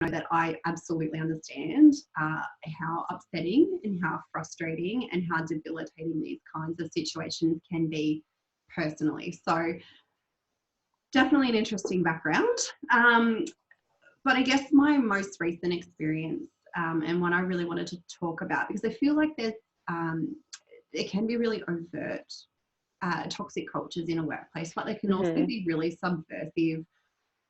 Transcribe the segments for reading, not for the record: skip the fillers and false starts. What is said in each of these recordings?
know that I absolutely understand how upsetting and how frustrating and how debilitating these kinds of situations can be personally. So definitely an interesting background. But I guess my most recent experience and one I really wanted to talk about, because I feel like there's it can be really overt toxic cultures in a workplace, but they can also be really subversive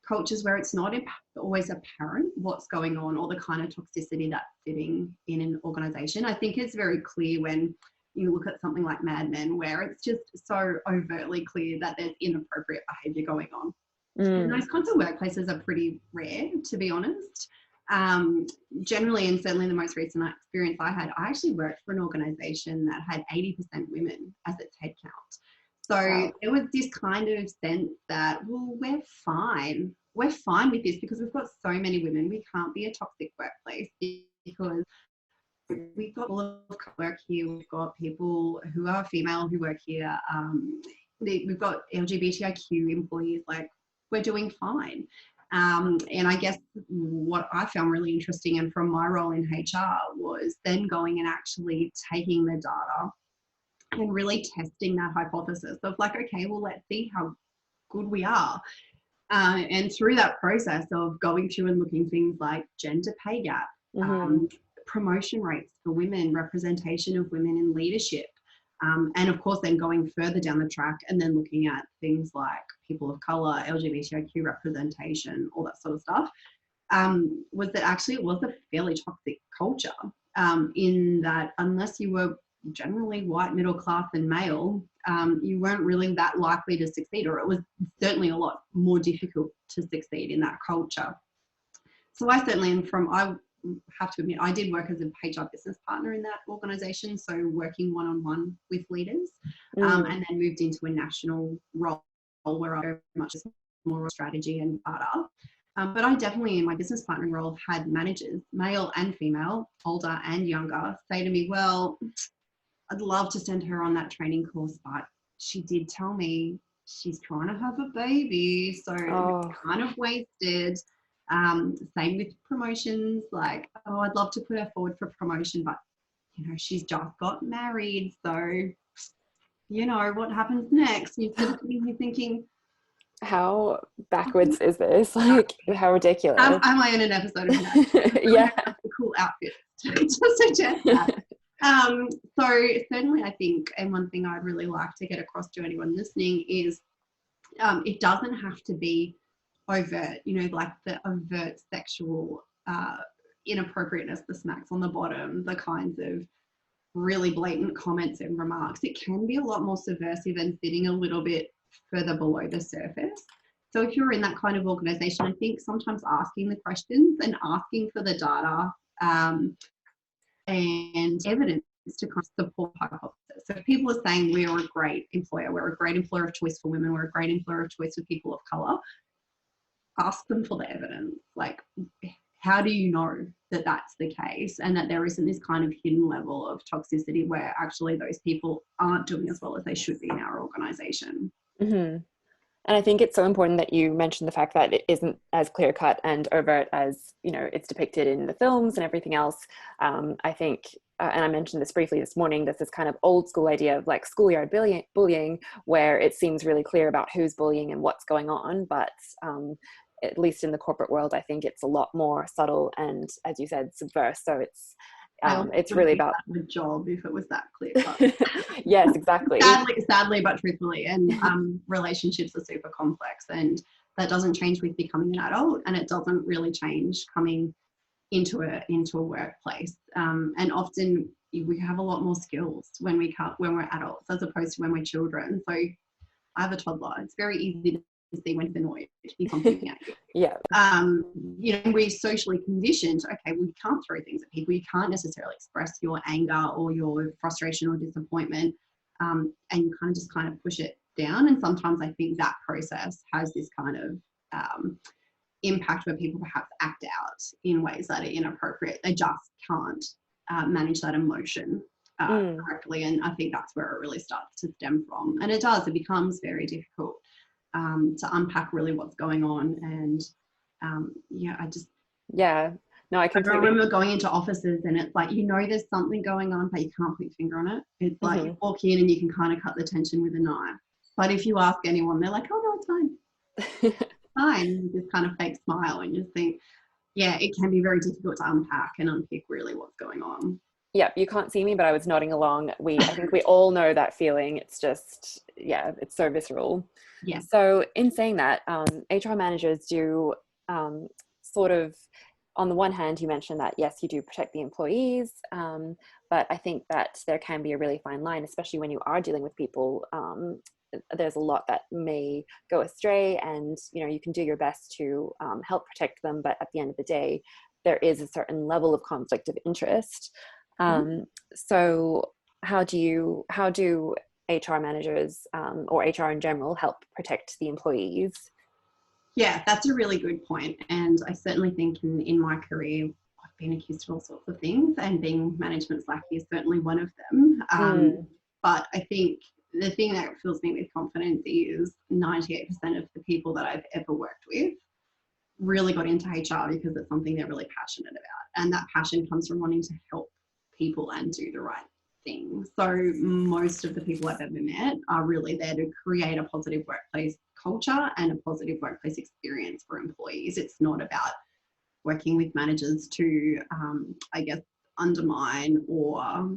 cultures where it's not always apparent what's going on or the kind of toxicity that's sitting in an organization. I think it's very clear when you look at something like Mad Men, where it's just so overtly clear that there's inappropriate behavior going on. And those kinds of workplaces are pretty rare, to be honest. Generally, and certainly the most recent experience I had, I actually worked for an organization that had 80% women as its headcount. So there was this kind of sense that, well, we're fine. We're fine with this because we've got so many women. We can't be a toxic workplace because we've got all of work here. We've got people who are female who work here. We've got LGBTIQ employees. Like, we're doing fine. And I guess what I found really interesting, and from my role in HR, was then going and actually taking the data and really testing that hypothesis of like, okay, well, let's see how good we are. And through that process of going through and looking things like gender pay gap, promotion rates for women, representation of women in leadership, and of course then going further down the track and then looking at things like people of colour, LGBTIQ representation, all that sort of stuff, was that actually it was a fairly toxic culture, in that unless you were generally white, middle class and male, you weren't really that likely to succeed, or it was certainly a lot more difficult to succeed in that culture. So I certainly I have to admit, I did work as a HR business partner in that organisation, so working one-on-one with leaders, and then moved into a national role where I very much more strategy and data. But I definitely, in my business partnering role, had managers, male and female, older and younger, say to me, well, I'd love to send her on that training course, but she did tell me she's trying to have a baby, so it's kind of wasted. Same with promotions, like, oh, I'd love to put her forward for promotion, but, you know, she's just got married, so, you know, what happens next? You're thinking, how backwards is this? Like, how ridiculous. Am I in an episode of that? Yeah. That's a cool outfit to suggest that. So certainly I think, and one thing I'd really like to get across to anyone listening is, it doesn't have to be overt, you know, like the overt sexual inappropriateness, the smacks on the bottom, the kinds of really blatant comments and remarks. It can be a lot more subversive and sitting a little bit further below the surface. So if you're in that kind of organisation, I think sometimes asking the questions and asking for the data and evidence to kind of support hypothesis. So if people are saying we're a great employer, we're a great employer of choice for women, we're a great employer of choice for people of colour, ask them for the evidence. Like, how do you know that that's the case and that there isn't this kind of hidden level of toxicity where actually those people aren't doing as well as they should be in our organisation? And I think it's so important that you mentioned the fact that it isn't as clear cut and overt as, you know, it's depicted in the films and everything else. I think, and I mentioned this briefly this morning, this is kind of old school idea of like schoolyard bullying, where it seems really clear about who's bullying and what's going on. But at least in the corporate world, I think it's a lot more subtle and, as you said, subversive. So it's really about the job if it was that clear cut. Yes, exactly. sadly but truthfully, and relationships are super complex, and that doesn't change with becoming an adult, and it doesn't really change coming into a workplace, and often we have a lot more skills when we're adults as opposed to when we're children. So I have a toddler. It's very easy to see when it's annoyed to be something at you. Yeah. You know, we're socially conditioned. Okay, well, you can't throw things at people. You can't necessarily express your anger or your frustration or disappointment, and you kind of push it down. And sometimes I think that process has this kind of impact where people perhaps act out in ways that are inappropriate. They just can't manage that emotion correctly, and I think that's where it really starts to stem from. And it becomes very difficult to unpack really what's going on. And Yeah. No, I I completely. remember going into offices and it's like, you know, there's something going on, but you can't put your finger on it. It's like you Mhm. walk in and you can kind of cut the tension with a knife. But if you ask anyone, they're like, oh, no, it's fine. Fine. You just kind of fake smile and just think, yeah, it can be very difficult to unpack and unpick really what's going on. Yeah, you can't see me, but I was nodding along. I think we all know that feeling. It's just, yeah, it's so visceral. Yeah. So in saying that, HR managers do um, sort of, on the one hand, you mentioned that, yes, you do protect the employees, but I think that there can be a really fine line, especially when you are dealing with people. There's a lot that may go astray, and you can do your best to help protect them, but at the end of the day, there is a certain level of conflict of interest. So how do HR managers or HR in general help protect the employees? Yeah, that's a really good point. And I certainly think in my career, I've been accused of all sorts of things, and being management slacky is certainly one of them. Mm, But I think the thing that fills me with confidence is 98% of the people that I've ever worked with really got into HR because it's something they're really passionate about. And that passion comes from wanting to help people and do the right thing. So most of the people I've ever met are really there to create a positive workplace culture and a positive workplace experience for employees. It's not about working with managers to, I guess, undermine or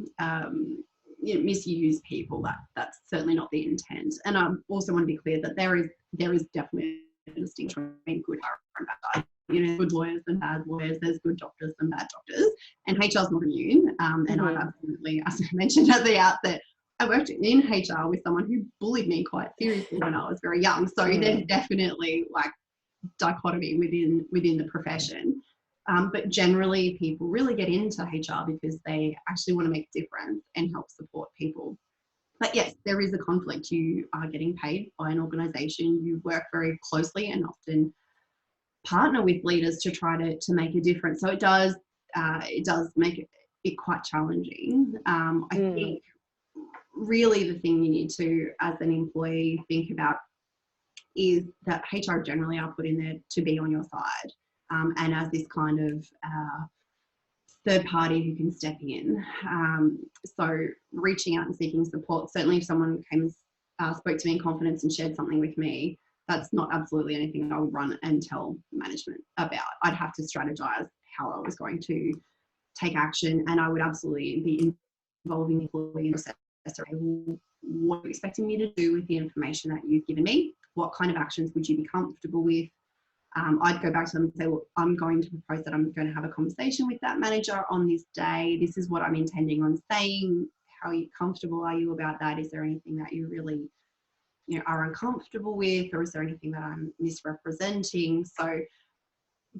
misuse people. That's certainly not the intent. And I also want to be clear that there is definitely a distinction between good and bad. Good lawyers and bad lawyers. There's good doctors and bad doctors, and HR is not immune. And I've mm-hmm. absolutely, as I mentioned at the outset, I worked in HR with someone who bullied me quite seriously when I was very young. So there's definitely like dichotomy within the profession. But generally, people really get into HR because they actually want to make a difference and help support people. But yes, there is a conflict. You are getting paid by an organisation. You work very closely and often partner with leaders to try to make a difference. So it does make it quite challenging. I Mm, think really the thing you need to, as an employee, think about is that HR generally are put in there to be on your side, and as this kind of third party who can step in. So reaching out and seeking support. Certainly, if someone came and spoke to me in confidence and shared something with me, that's not absolutely anything I would run and tell management about. I'd have to strategize how I was going to take action, and I would absolutely be involving the employee in the process. Okay, well, what are you expecting me to do with the information that you've given me? What kind of actions would you be comfortable with? I'd go back to them and say, well, I'm going to propose that I'm going to have a conversation with that manager on this day. This is what I'm intending on saying. How comfortable are you about that? Is there anything that you really are uncomfortable with, or is there anything that I'm misrepresenting? So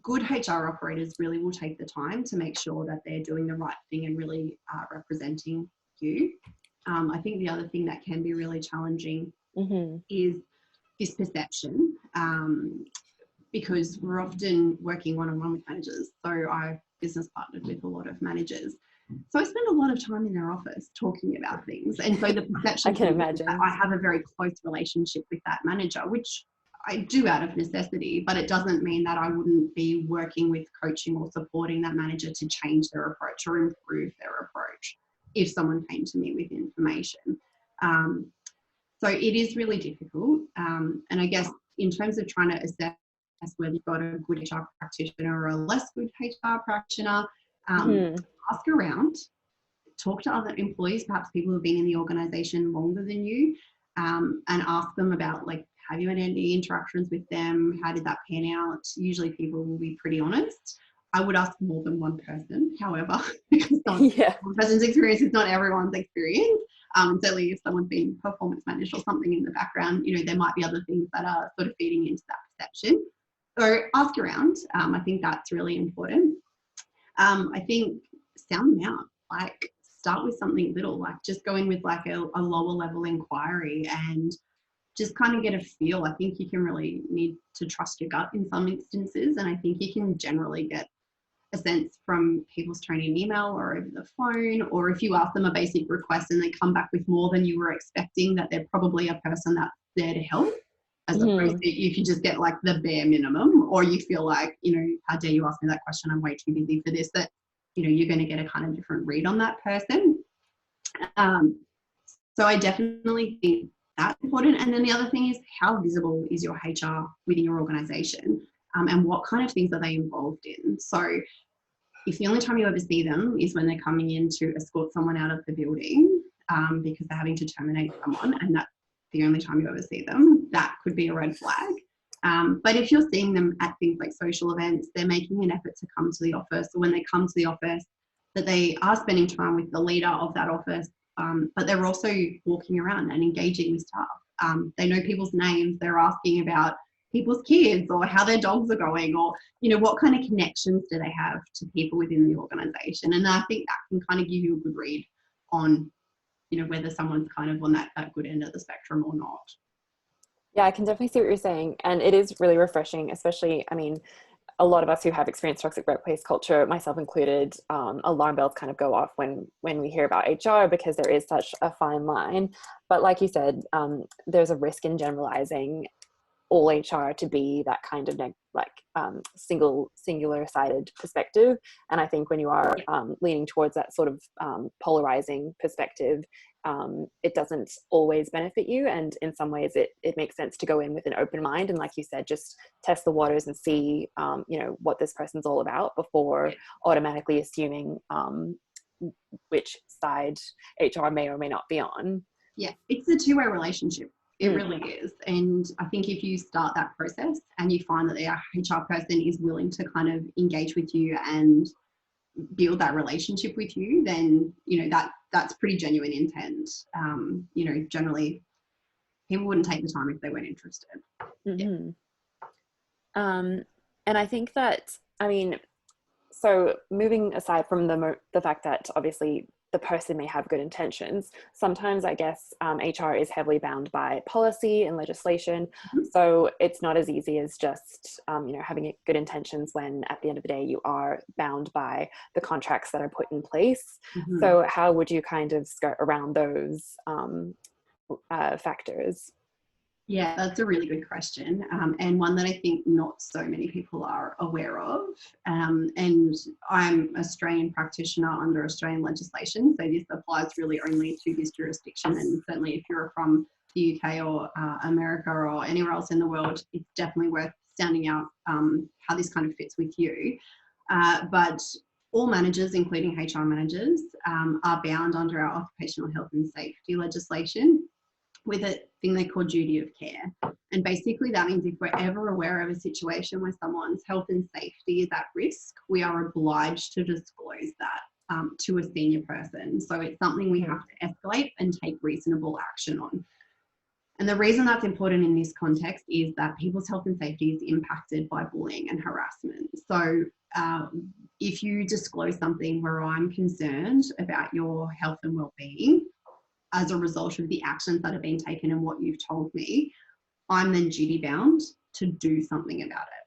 good HR operators really will take the time to make sure that they're doing the right thing and really representing you. I think the other thing that can be really challenging mm-hmm. is this perception, because we're often working one-on-one with managers. So I've business partnered with a lot of managers. So I spend a lot of time in their office talking about things. And so the I perception can can be that imagine. I have a very close relationship with that manager, which I do out of necessity, but it doesn't mean that I wouldn't be working with, coaching or supporting that manager to change their approach or improve their approach if someone came to me with information. Um, so it is really difficult. And I guess in terms of trying to assess whether you've got a good HR practitioner or a less good HR practitioner, Mm-hmm. ask around, talk to other employees, perhaps people who've been in the organisation longer than you, and ask them about, like, have you had any interactions with them? How did that pan out? Usually people will be pretty honest. I would ask more than one person, however, because not Yeah. one person's experience is not everyone's experience. Certainly if someone's been performance managed or something in the background, there might be other things that are sort of feeding into that perception. So ask around. I think that's really important. I think sound them out. Like, start with something little, like just go in with like a lower level inquiry and just kind of get a feel. I think you can really need to trust your gut in some instances. And I think you can generally get a sense from people's tone in email or over the phone, or if you ask them a basic request and they come back with more than you were expecting, that they're probably a person that's there to help. as opposed Mhm. to if you just get like the bare minimum, or you feel like, you know, how dare you ask me that question? I'm way too busy for this. That, you know, you're going to get a kind of different read on that person. So I definitely think that's important. And then the other thing is, how visible is your HR within your organization, and what kind of things are they involved in? So if the only time you ever see them is when they're coming in to escort someone out of the building, because they're having to terminate someone, and that's the only time you ever see them, that could be a red flag. But if you're seeing them at things like social events, they're making an effort to come to the office, or when they come to the office, that they are spending time with the leader of that office, but they're also walking around and engaging with staff. They know people's names, they're asking about people's kids or how their dogs are going, or, you know, what kind of connections do they have to people within the organization. And I think that can kind of give you a good read on, you know, whether someone's kind of on that good end of the spectrum or not. Yeah, I can definitely see what you're saying. And it is really refreshing, especially, I mean, a lot of us who have experienced toxic workplace culture, myself included, alarm bells kind of go off when we hear about HR, because there is such a fine line. But like you said, there's a risk in generalizing all HR to be that kind of singular-sided perspective. And I think when you are leaning towards that sort of polarizing perspective, it doesn't always benefit you. And in some ways, it makes sense to go in with an open mind. And like you said, just test the waters and see, you know, what this person's all about before automatically assuming which side HR may or may not be on. Yeah, it's a two-way relationship. It really is. And I think if you start that process and you find that the HR person is willing to kind of engage with you and build that relationship with you, then, you know, that's pretty genuine intent. You know, generally people wouldn't take the time if they weren't interested. Mm-hmm. And I think that, I mean, so moving aside from the fact that obviously the person may have good intentions, sometimes I guess HR is heavily bound by policy and legislation. Mm-hmm. So it's not as easy as just, you know, having good intentions when at the end of the day you are bound by the contracts that are put in place. Mm-hmm. So how would you kind of skirt around those factors? Yeah, that's a really good question, and one that I think not so many people are aware of. And I'm an Australian practitioner under Australian legislation, so this applies really only to this jurisdiction. And certainly if you're from the UK or America or anywhere else in the world, it's definitely worth sounding out how this kind of fits with you. But all managers, including HR managers, are bound under our occupational health and safety legislation with a thing they call duty of care. And basically that means if we're ever aware of a situation where someone's health and safety is at risk, we are obliged to disclose that to a senior person. So it's something we have to escalate and take reasonable action on. And the reason that's important in this context is that people's health and safety is impacted by bullying and harassment. So if you disclose something where I'm concerned about your health and well-being, as a result of the actions that have been taken and what you've told me, I'm then duty bound to do something about it.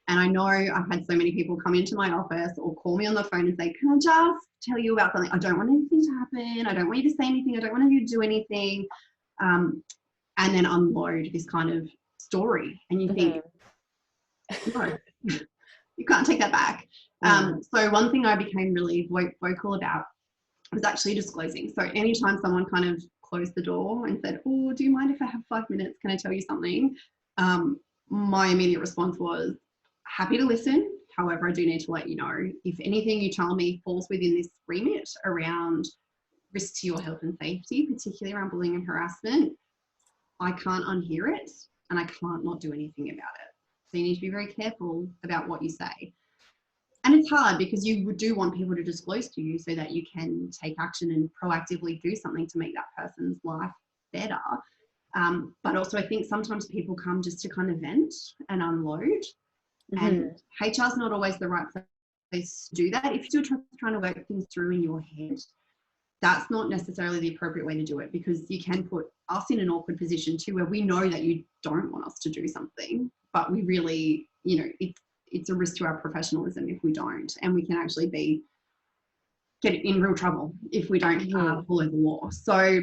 And I know I've had so many people come into my office or call me on the phone and say, can I just tell you about something? I don't want anything to happen. I don't want you to say anything. I don't want you to do anything. And then unload this kind of story. And you think, no, you can't take that back. So one thing I became really vocal about was actually disclosing. So anytime someone kind of closed the door and said, oh, do you mind if I have 5 minutes? Can I tell you something? My immediate response was, happy to listen. However, I do need to let you know, if anything you tell me falls within this remit around risk to your health and safety, particularly around bullying and harassment, I can't unhear it and I can't not do anything about it. So you need to be very careful about what you say. And it's hard because you do want people to disclose to you so that you can take action and proactively do something to make that person's life better. But also I think sometimes people come just to kind of vent and unload. And HR is not always the right place to do that. If you're trying to work things through in your head, that's not necessarily the appropriate way to do it, because you can put us in an awkward position too, where we know that you don't want us to do something, but we really, you know, it's a risk to our professionalism if we don't, and we can actually get in real trouble if we don't follow the law. So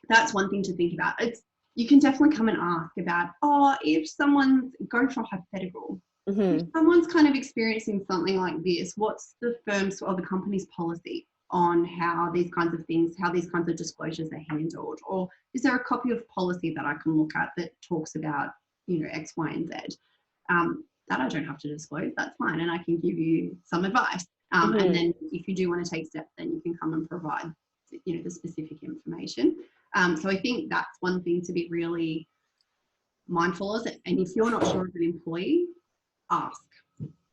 that's one thing to think about. It's, you can definitely come and ask about, oh, if someone's, go for a hypothetical. If someone's kind of experiencing something like this, what's the firm's or the company's policy on how these kinds of things, how these kinds of disclosures are handled? Or is there a copy of policy that I can look at that talks about, you know, X, Y, and Z? That I don't have to disclose, that's fine. And I can give you some advice. And then if you do want to take steps, then you can come and provide, you know, the specific information. So I think that's one thing to be really mindful of. And if you're not sure as an employee, ask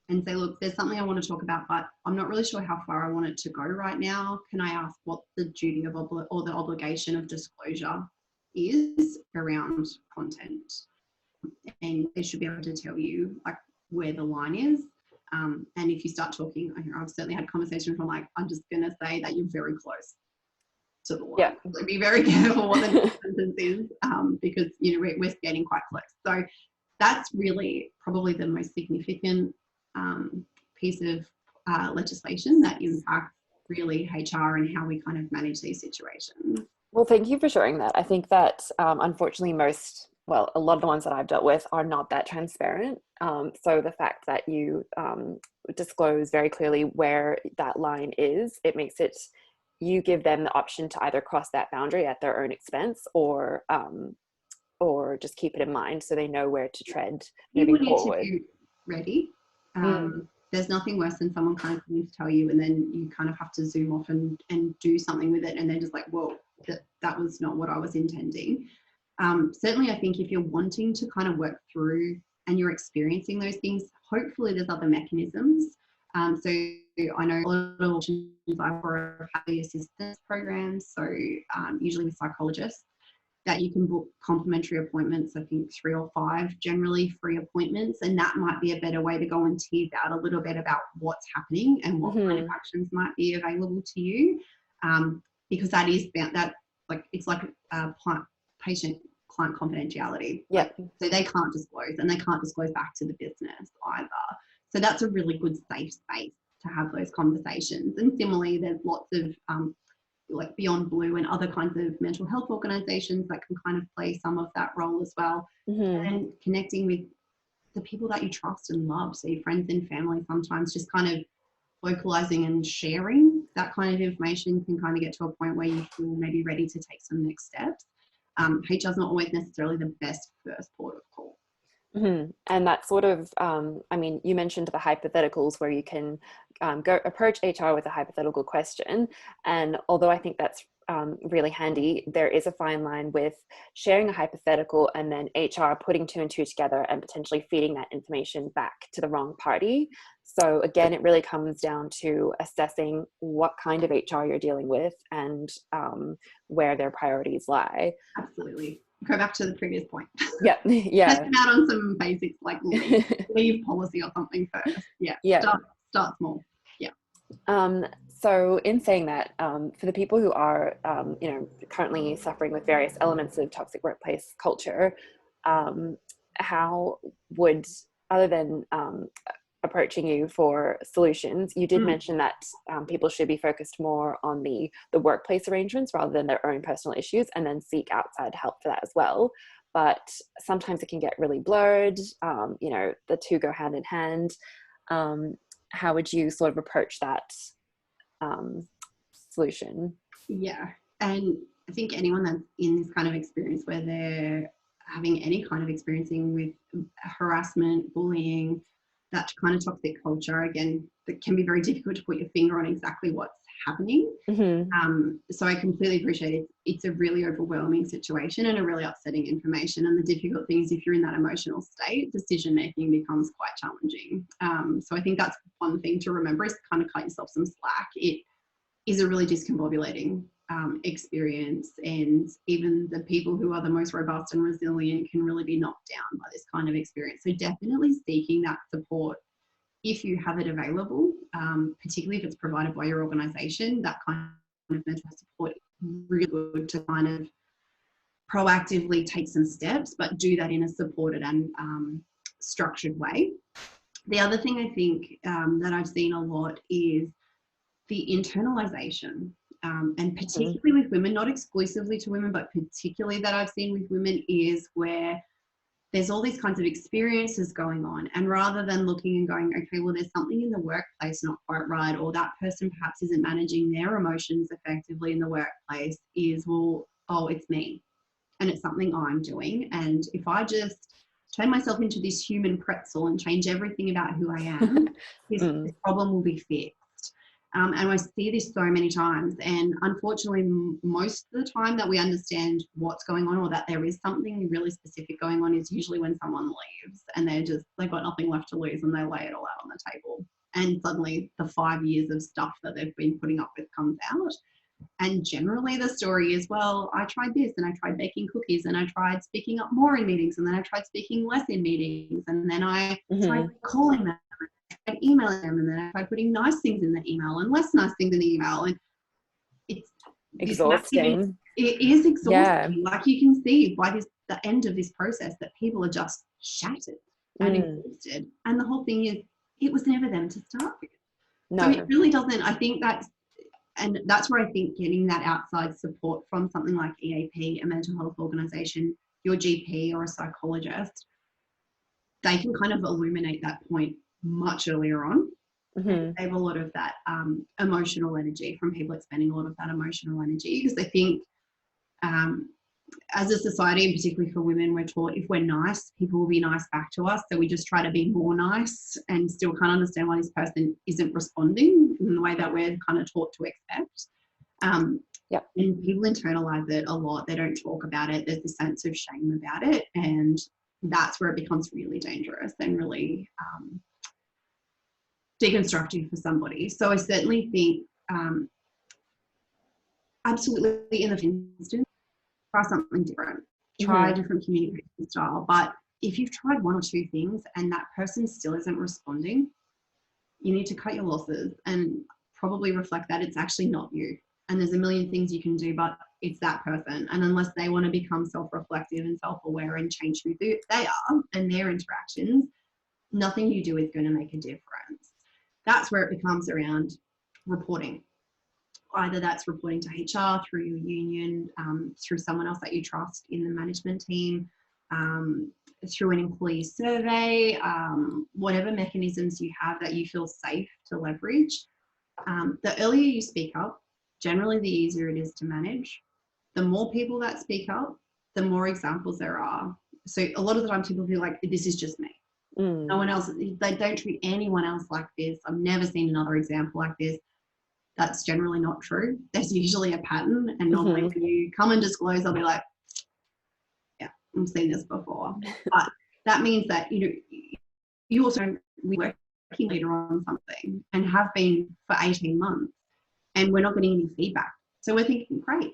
and say, look, there's something I want to talk about, but I'm not really sure how far I want it to go right now. Can I ask what the duty of or the obligation of disclosure is around content? And they should be able to tell you like where the line is. And if you start talking, I've certainly had conversations where I'm like, I'm just going to say that you're very close to the line. Yeah. So be very careful what the next sentence is, because, you know, we're getting quite close. So that's really probably the most significant piece of legislation that impacts really HR and how we kind of manage these situations. Well, thank you for sharing that. I think that unfortunately a lot of the ones that I've dealt with are not that transparent. So the fact that you disclose very clearly where that line is, it makes it, you give them the option to either cross that boundary at their own expense or just keep it in mind so they know where to tread moving forward. You need to be ready. There's nothing worse than someone kind of coming to tell you and then you kind of have to zoom off and do something with it and they're just like, whoa, that was not what I was intending. Certainly I think if you're wanting to kind of work through and you're experiencing those things, hopefully there's other mechanisms. So I know a lot of options for family assistance programs, so usually with psychologists, that you can book complimentary appointments, I think 3 or 5, generally free appointments, and that might be a better way to go and tease out a little bit about what's happening and what kind of actions might be available to you, because that is that, like, it's like patient-client confidentiality. Yeah. So they can't disclose, and they can't disclose back to the business either. So that's a really good safe space to have those conversations. And similarly, there's lots of like Beyond Blue and other kinds of mental health organizations that can kind of play some of that role as well. And connecting with the people that you trust and love, so your friends and family, sometimes just kind of vocalizing and sharing that kind of information can kind of get to a point where you feel maybe ready to take some next steps. HR is not always necessarily the best first port of call. And that sort of, I mean, you mentioned the hypotheticals where you can go approach HR with a hypothetical question. And although I think that's really handy, there is a fine line with sharing a hypothetical and then HR putting 2 and 2 together and potentially feeding that information back to the wrong party. So again, it really comes down to assessing what kind of HR you're dealing with and where their priorities lie. Absolutely. Go back to the previous point. Yeah. Test them out on some basics like leave policy or something first. Yeah. Start small. Yeah. So in saying that, for the people who are, currently suffering with various elements of toxic workplace culture, how would, other than approaching you for solutions, you did mention that people should be focused more on the workplace arrangements rather than their own personal issues, and then seek outside help for that as well. But sometimes it can get really blurred. The two go hand in hand. How would you sort of approach that solution? Yeah, and I think anyone that's in this kind of experience where they're having any kind of experiencing with harassment, bullying, that kind of toxic culture, again, that can be very difficult to put your finger on exactly what's happening. So I completely appreciate it. It's a really overwhelming situation and a really upsetting information. And the difficult thing is if you're in that emotional state, decision making becomes quite challenging. So I think that's one thing to remember, is kind of cut yourself some slack. It is a really discombobulating experience, and even the people who are the most robust and resilient can really be knocked down by this kind of experience. So definitely seeking that support if you have it available, particularly if it's provided by your organisation. That kind of mental health support is really good to kind of proactively take some steps, but do that in a supported and structured way. The other thing I think that I've seen a lot is the internalisation and particularly with women, not exclusively to women, but particularly that I've seen with women, is where there's all these kinds of experiences going on. And rather than looking and going, okay, well, there's something in the workplace not quite right, or that person perhaps isn't managing their emotions effectively in the workplace, is, well, oh, it's me. And it's something I'm doing. And if I just turn myself into this human pretzel and change everything about who I am, this problem will be fixed. And I see this so many times. And unfortunately, most of the time that we understand what's going on, or that there is something really specific going on, is usually when someone leaves and they've got nothing left to lose and they lay it all out on the table. And suddenly the 5 years of stuff that they've been putting up with comes out. And generally the story is, well, I tried this, and I tried baking cookies, and I tried speaking up more in meetings, and then I tried speaking less in meetings, and then I tried calling them, I tried emailing them, and then I tried putting nice things in the email and less nice things in the email. And it's exhausting. It is exhausting. Yeah. Like, you can see by the end of this process that people are just shattered and exhausted. And the whole thing is, it was never them to start with. No. So it really doesn't, I think that's where I think getting that outside support from something like EAP, a mental health organisation, your GP or a psychologist, they can kind of illuminate that point much earlier on. And save a lot of that emotional energy from people expending a lot of that emotional energy, because I think as a society, and particularly for women, we're taught if we're nice, people will be nice back to us. So we just try to be more nice and still can't understand why this person isn't responding in the way that we're kind of taught to expect. And people internalize it a lot. They don't talk about it. There's this sense of shame about it. And that's where it becomes really dangerous and really deconstructive for somebody. So I certainly think absolutely in the instance, try something different, try a different communication style. But if you've tried one or two things and that person still isn't responding, you need to cut your losses and probably reflect that it's actually not you. And there's a million things you can do, but it's that person. And unless they want to become self-reflective and self-aware and change who they are and their interactions, nothing you do is going to make a difference. That's where it becomes around reporting. Either that's reporting to HR through your union, through someone else that you trust in the management team, through an employee survey, whatever mechanisms you have that you feel safe to leverage. The earlier you speak up, generally the easier it is to manage. The more people that speak up, the more examples there are. So a lot of the time people feel like, this is just me. No one else, they don't treat anyone else like this. I've never seen another example like this. That's generally not true. There's usually a pattern, and normally when you come and disclose, I'll be like, yeah, I've seen this before. But that means that, you also be working later on something and have been for 18 months and we're not getting any feedback. So we're thinking, great,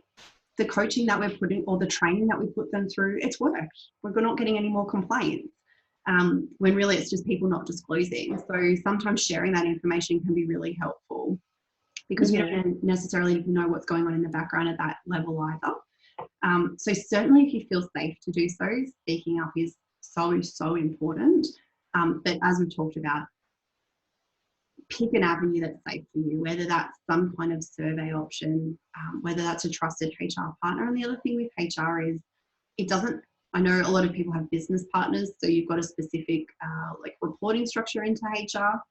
the coaching that we're putting or the training that we put them through, it's worked. We're not getting any more complaints. When really it's just people not disclosing. So sometimes sharing that information can be really helpful, because we don't necessarily know what's going on in the background at that level either. So certainly if you feel safe to do so, speaking up is so, so important. But as we've talked about, pick an avenue that's safe for you, whether that's some kind of survey option, whether that's a trusted HR partner. And the other thing with HR is I know a lot of people have business partners, so you've got a specific like reporting structure into HR.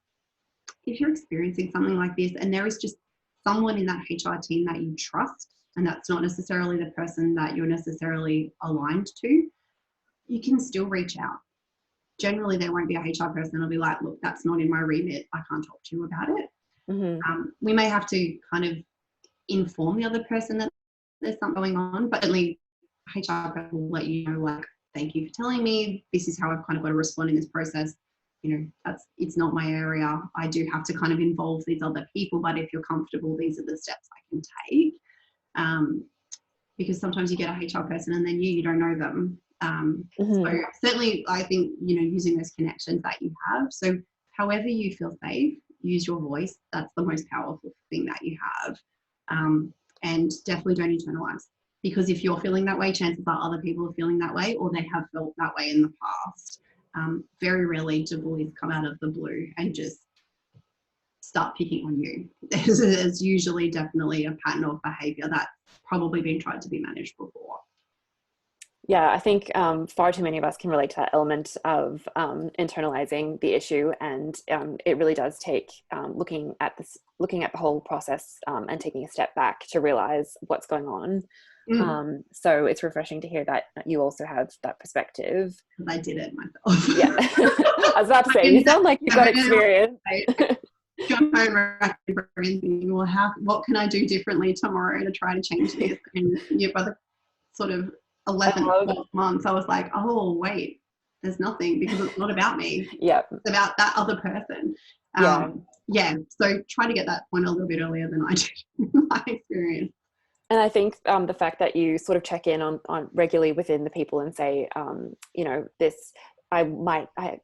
If you're experiencing something like this and there is just someone in that HR team that you trust, and that's not necessarily the person that you're necessarily aligned to, you can still reach out. Generally, there won't be a HR person who'll be like, look, that's not in my remit. I can't talk to you about it. We may have to kind of inform the other person that there's something going on, but certainly HR will let you know, like, thank you for telling me. This is how I've kind of got to respond in this process. It's not my area. I do have to kind of involve these other people, but if you're comfortable, these are the steps I can take. Because sometimes you get a HR person and then you don't know them. So certainly I think, using those connections that you have. So however you feel safe, use your voice. That's the most powerful thing that you have. And definitely don't internalize, because if you're feeling that way, chances are other people are feeling that way, or they have felt that way in the past. Very rarely do bullies come out of the blue and just start picking on you. There's usually definitely a pattern of behavior that's probably been tried to be managed before. Yeah, I think far too many of us can relate to that element of internalizing the issue, and it really does take looking at the whole process and taking a step back to realize what's going on. So it's refreshing to hear that you also have that perspective. Because I did it myself. Yeah, I was about to say, you sound like you've got experience. John home thinking, well, what can I do differently tomorrow to try to change this? And by the sort of 11th, 12th month, I was like, oh, wait, there's nothing, because it's not about me. Yeah. It's about that other person. Yeah. So try to get that point a little bit earlier than I did in my experience. And I think the fact that you sort of check in on regularly within the people and say, you know, this,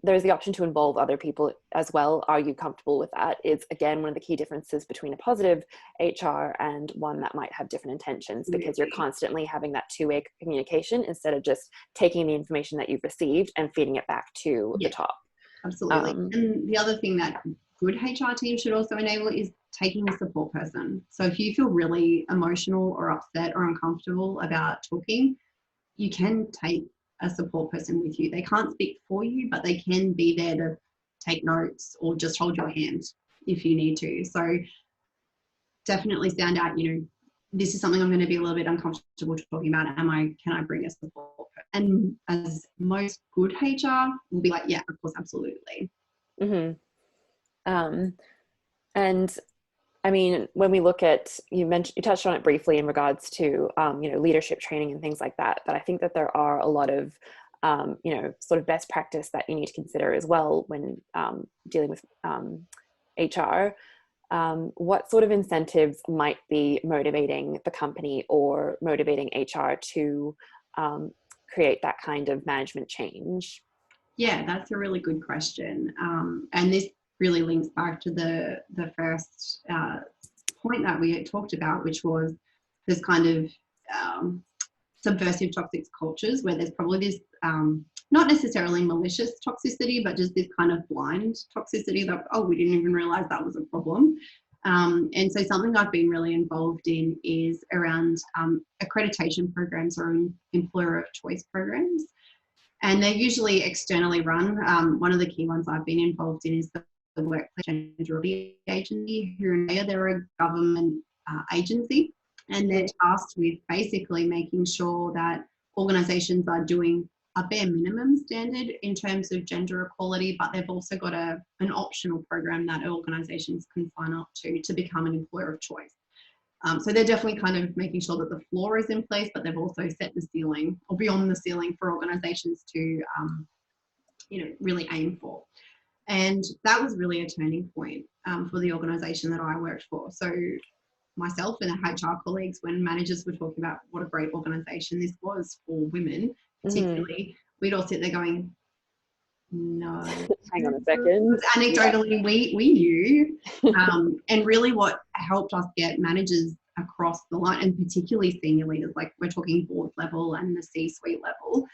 there's the option to involve other people as well. Are you comfortable with that? Is, again, one of the key differences between a positive HR and one that might have different intentions, because you're constantly having that two-way communication instead of just taking the information that you've received and feeding it back to the top. Absolutely. And the other thing that good HR teams should also enable is taking a support person. So if you feel really emotional or upset or uncomfortable about talking, you can take a support person with you. They can't speak for you, but they can be there to take notes or just hold your hand if you need to. So definitely sound out, you know, this is something I'm going to be a little bit uncomfortable talking about. Can I bring a support person? And as most good HR will be like, yeah, of course, absolutely. Mm-hmm. And I mean, when we look at, you touched on it briefly in regards to, you know, leadership training and things like that, but I think that there are a lot of, you know, sort of best practice that you need to consider as well when dealing with HR. What sort of incentives might be motivating the company or motivating HR to create that kind of management change? Yeah, that's a really good question. And this really links back to the first point that we had talked about, which was this kind of subversive toxic cultures where there's probably this not necessarily malicious toxicity, but just this kind of blind toxicity that, oh, we didn't even realize that was a problem. And so something I've been really involved in is around accreditation programs or employer of choice programs. And they're usually externally run. One of the key ones I've been involved in is the Workplace Gender Agency, they're a government agency, and they're tasked with basically making sure that organisations are doing a bare minimum standard in terms of gender equality, but they've also got an optional program that organisations can sign up to become an employer of choice. So they're definitely kind of making sure that the floor is in place, but they've also set the ceiling or beyond the ceiling for organisations to, you know, really aim for. And that was really a turning point for the organisation that I worked for. So myself and the HR colleagues, when managers were talking about what a great organisation this was for women, particularly, we'd all sit there going, no. Hang on a second. Anecdotally, we knew. And really what helped us get managers across the line, and particularly senior leaders, like we're talking board level and the C-suite level,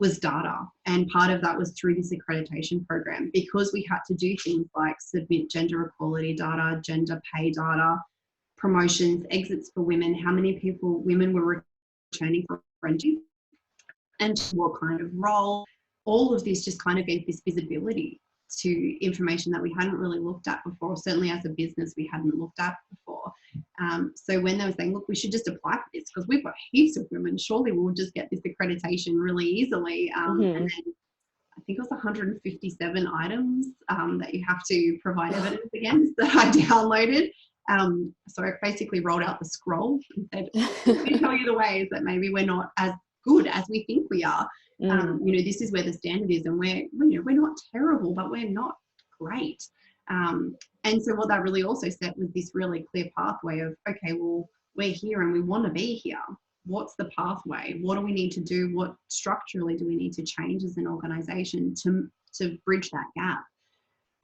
was data. And part of that was through this accreditation program, because we had to do things like submit gender equality data, gender pay data, promotions, exits for women, how many women were returning from friendship, and what kind of role. All of this just kind of gave this visibility to information that we hadn't really looked at before. Certainly as a business, we hadn't looked at before. So when they were saying, look, we should just apply for this because we've got heaps of women, surely we'll just get this accreditation really easily. And then I think it was 157 items that you have to provide evidence against that I downloaded. So I basically rolled out the scroll and said, let me tell you the ways that maybe we're not as good as we think we are. You know, this is where the standard is, and we're not terrible, but we're not great. And so what that really also set was this really clear pathway of, okay, well, we're here and we want to be here. What's the pathway? What do we need to do? What structurally do we need to change as an organisation to bridge that gap?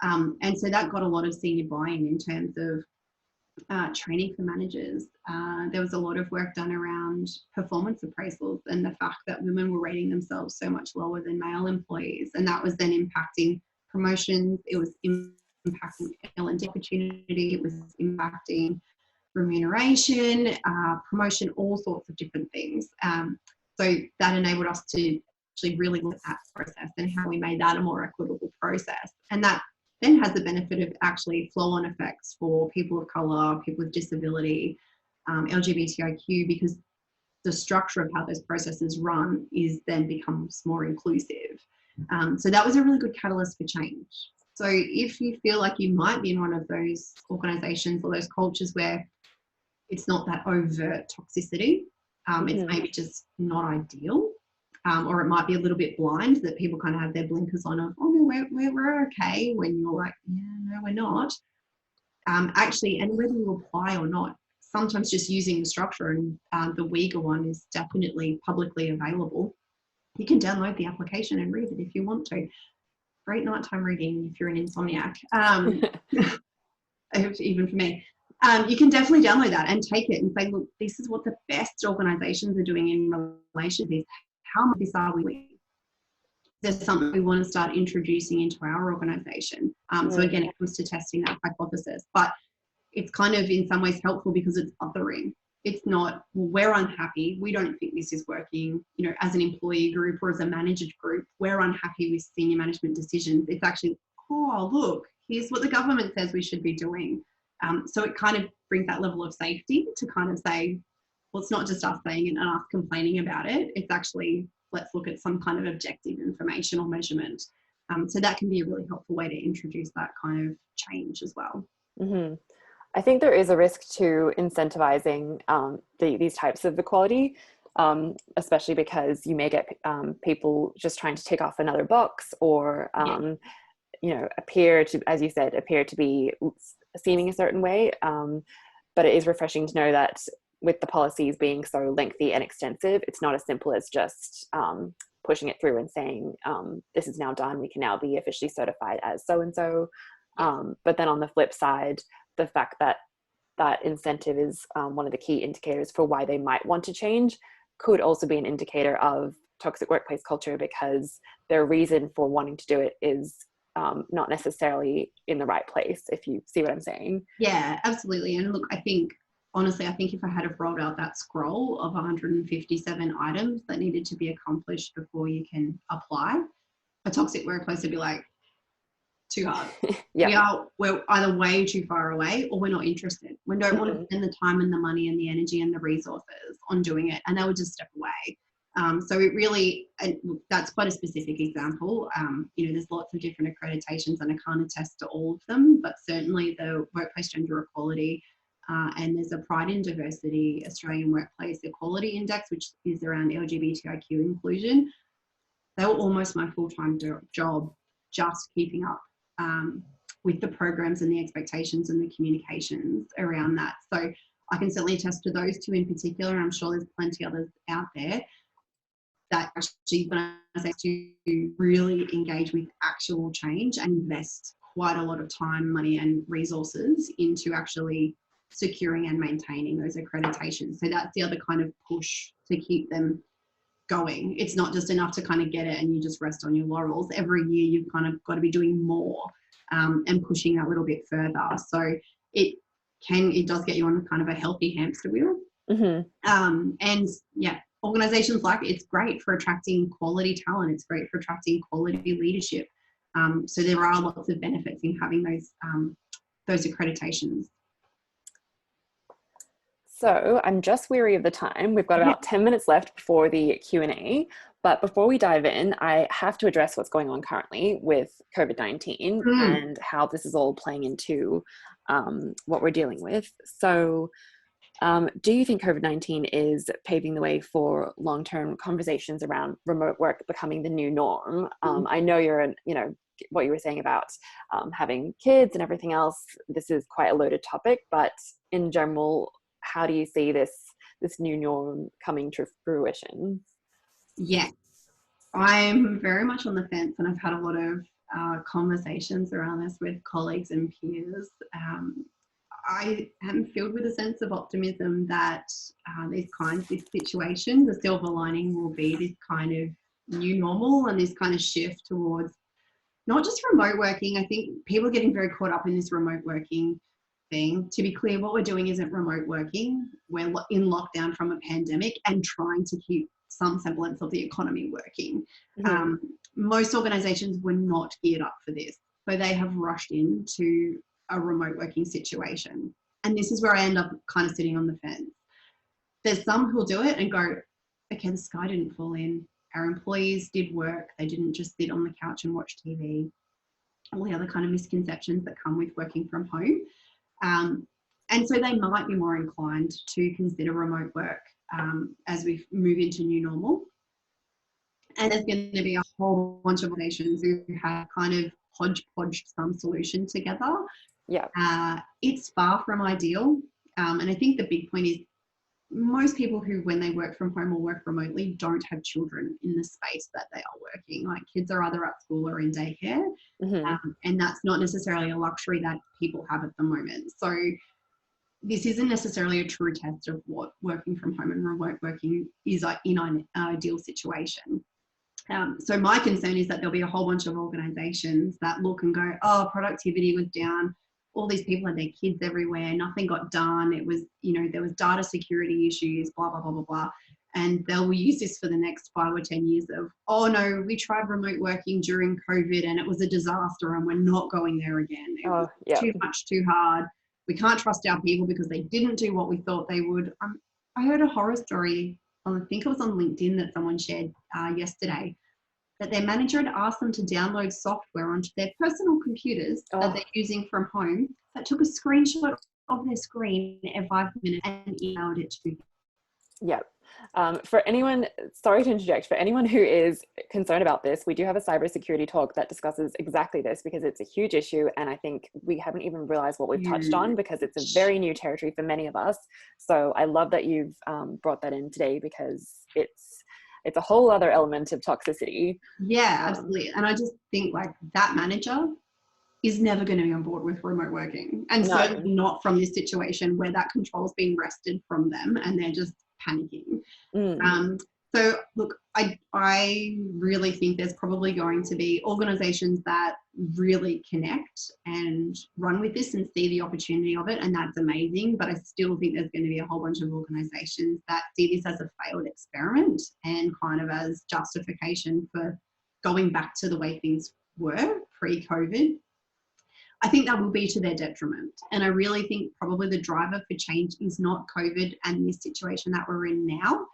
And so that got a lot of senior buy-in in terms of training for managers. There was a lot of work done around performance appraisals and the fact that women were rating themselves so much lower than male employees, and that was then impacting promotions. It was impacting L&D opportunity, it was impacting remuneration, promotion, all sorts of different things. So that enabled us to actually really look at that process and how we made that a more equitable process. And that then has the benefit of actually flow-on effects for people of colour, people with disability, LGBTIQ, because the structure of how those processes run is then becomes more inclusive. So that was a really good catalyst for change. So if you feel like you might be in one of those organisations or those cultures where it's not that overt toxicity, it's maybe just not ideal, or it might be a little bit blind, that people kind of have their blinkers on of, oh no, we're okay, when you're like, yeah, no, we're not. Actually, and whether you apply or not, sometimes just using the structure, and the Uyghur one is definitely publicly available. You can download the application and read it if you want to. Great nighttime reading if you're an insomniac, even for me. You can definitely download that and take it and say, look, this is what the best organisations are doing in relation to this. How much of this are we doing? Is there something we want to start introducing into our organisation? So again, it comes to testing that hypothesis. But it's kind of in some ways helpful because it's othering. It's not, well, we're unhappy, we don't think this is working, you know, as an employee group or as a manager group, we're unhappy with senior management decisions. It's actually, oh, look, here's what the government says we should be doing. So it kind of brings that level of safety to kind of say, well, it's not just us saying it and us complaining about it. It's actually, let's look at some kind of objective information or measurement. So that can be a really helpful way to introduce that kind of change as well. Mm-hmm. I think there is a risk to incentivizing these types of equality, especially because you may get people just trying to tick off another box, or you know, appear to, as you said, appear to be seeming a certain way. But it is refreshing to know that with the policies being so lengthy and extensive, it's not as simple as just pushing it through and saying, this is now done, we can now be officially certified as so-and-so. But then on the flip side, the fact that that incentive is one of the key indicators for why they might want to change could also be an indicator of toxic workplace culture, because their reason for wanting to do it is not necessarily in the right place, if you see what I'm saying. Yeah, absolutely. And look, honestly, I think if I had have rolled out that scroll of 157 items that needed to be accomplished before you can apply, a toxic workplace would be like, too hard. We're either way too far away, or we're not interested. We don't want to spend the time and the money and the energy and the resources on doing it, and they would just step away. So it really, and that's quite a specific example. You know, there's lots of different accreditations, and I can't attest to all of them, but certainly the Workplace Gender Equality, and there's a Pride in Diversity Australian Workplace Equality Index, which is around LGBTIQ inclusion. They were almost my full-time job, just keeping up with the programs and the expectations and the communications around that. So I can certainly attest to those two in particular, and I'm sure there's plenty others out there that actually, when I say to really engage with actual change and invest quite a lot of time, money and resources into actually securing and maintaining those accreditations. So that's the other kind of push to keep them going. It's not just enough to kind of get it and you just rest on your laurels. Every year you've kind of got to be doing more and pushing that a little bit further. So it does get you on kind of a healthy hamster wheel. And yeah, organizations like it's great for attracting quality talent. It's great for attracting quality leadership. So there are lots of benefits in having those accreditations. So I'm just weary of the time. We've got about 10 minutes left before the Q&A. But before we dive in, I have to address what's going on currently with COVID-19 and how this is all playing into what we're dealing with. So do you think COVID-19 is paving the way for long-term conversations around remote work becoming the new norm? I know what you were saying about having kids and everything else. This is quite a loaded topic, but in general, how do you see this new norm coming to fruition? Yeah, I'm very much on the fence, and I've had a lot of conversations around this with colleagues and peers. I am filled with a sense of optimism that these kinds of situations, the silver lining will be this kind of new normal and this kind of shift towards not just remote working. I think people are getting very caught up in this remote working thing. To be clear, what we're doing isn't remote working. We're in lockdown from a pandemic and trying to keep some semblance of the economy working. Mm-hmm. Most organizations were not geared up for this. So they have rushed into a remote working situation. And this is where I end up kind of sitting on the fence. There's some who'll do it and go, okay, the sky didn't fall in. Our employees did work. They didn't just sit on the couch and watch TV. All the other kind of misconceptions that come with working from home. And so they might be more inclined to consider remote work as we move into new normal. And there's going to be a whole bunch of organizations who have kind of hodgepodged some solution together. Yeah. It's far from ideal. And I think the big point is most people who, when they work from home or work remotely, don't have children in the space that they are working. Like kids are either at school or in daycare. Mm-hmm. And that's not necessarily a luxury that people have at the moment. So this isn't necessarily a true test of what working from home and remote working is in an ideal situation. So my concern is that there'll be a whole bunch of organizations that look and go, oh, productivity was down. All these people had their kids everywhere. Nothing got done. It was, there was data security issues, blah, blah, blah, blah, blah. And they'll use this for the next 5 or 10 years of, oh no, we tried remote working during COVID and it was a disaster and we're not going there again. It was too much, too hard. We can't trust our people because they didn't do what we thought they would. I heard a horror story, I think it was on LinkedIn that someone shared yesterday, that their manager had asked them to download software onto their personal computers that they're using from home that took a screenshot of their screen every 5 minutes and emailed it to them. Yep. For anyone, sorry to interject, for anyone who is concerned about this, we do have a cybersecurity talk that discusses exactly this because it's a huge issue. And I think we haven't even realized what we've touched on because it's a very new territory for many of us. So I love that you've brought that in today because it's a whole other element of toxicity. Yeah, absolutely. And I just think like that manager is never going to be on board with remote working. And certainly not from this situation where that control's been wrested from them and they're just panicking. So look, I really think there's probably going to be organizations that really connect and run with this and see the opportunity of it, and that's amazing. But I still think there's going to be a whole bunch of organizations that see this as a failed experiment and kind of as justification for going back to the way things were pre-COVID. I think that will be to their detriment. And I really think probably the driver for change is not COVID and this situation that we're in now.